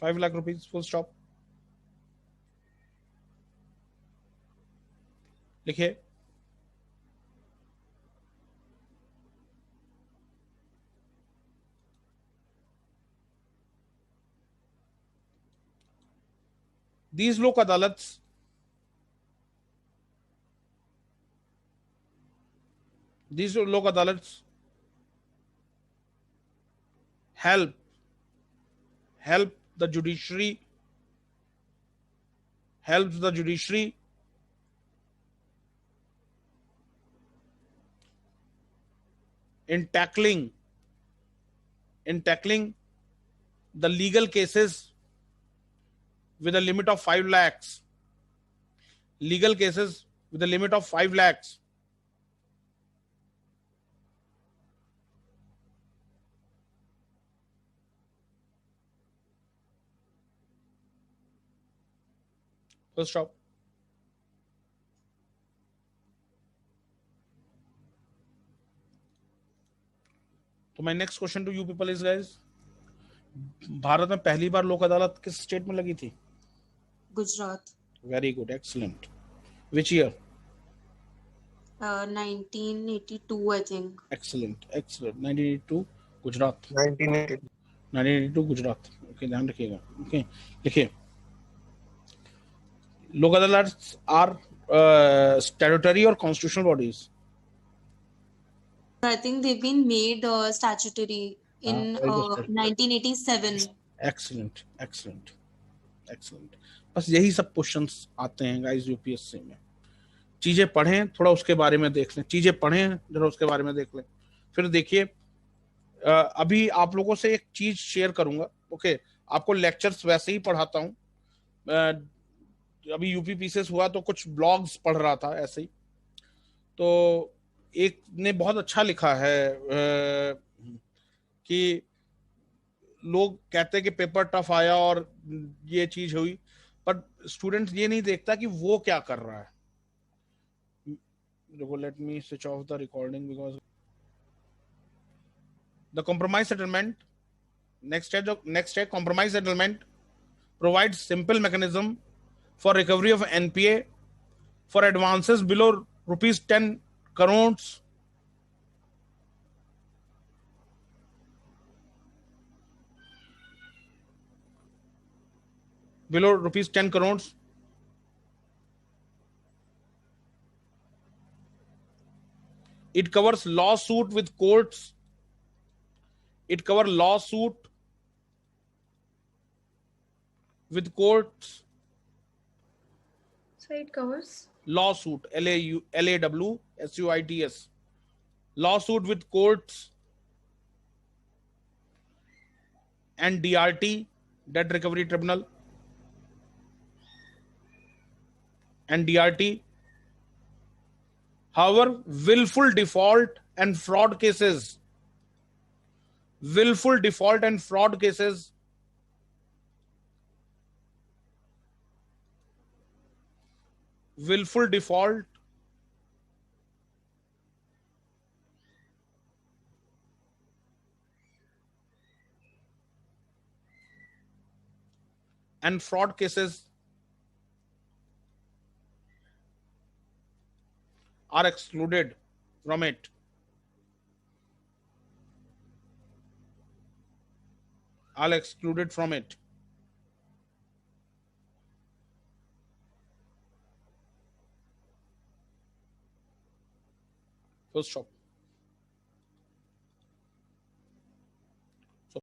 ₹5 lakh, full stop. लिखिए these लोक adalats help the judiciary in tackling the legal cases with a limit of 5 lakhs. Legal cases with a limit of 5 lakhs. Full stop. तो my next question to you people is guys, Bharat में पहली बार लोक अदालत किस state में लगी थी? Gujarat. Very good, excellent. Which year? 1982, I think. Excellent. 1982 Gujarat. 1982 Gujarat. Okay, ध्यान रखिएगा. ओके, लिखिए लोक अदालत are statutory or constitutional bodies? I think they've been made statutory in 1987. Excellent. बस यही सब क्वेश्चंस आते हैं गाइस यूपीएससी में. चीजें पढ़ें, थोड़ा उसके बारे में देख लें. फिर देखिए, अभी आप लोगों से एक चीज शेयर करूंगा. ओके, आपको लेक्चर्स वैसे ही पढ़ाता हूं. अभी यूपी पीसीएस हुआ तो कुछ ब्लॉग्स पढ़ रहा था ऐसे ही. तो एक ने बहुत अच्छा लिखा है कि लोग कहते हैं कि पेपर टफ आया और ये चीज हुई, पर स्टूडेंट ये नहीं देखता कि वो क्या कर रहा है. देखो, let me switch off the recording because the compromise settlement, next है compromise settlement provides simple mechanism for recovery of NPA for advances below rupees 10 crores It covers lawsuit with courts. So it covers Lawsuit, LAWSUITS. Lawsuit with courts and DRT, Debt Recovery Tribunal, and DRT. However, willful default and fraud cases and fraud cases are excluded from it. I'll exclude it from it. Full stop.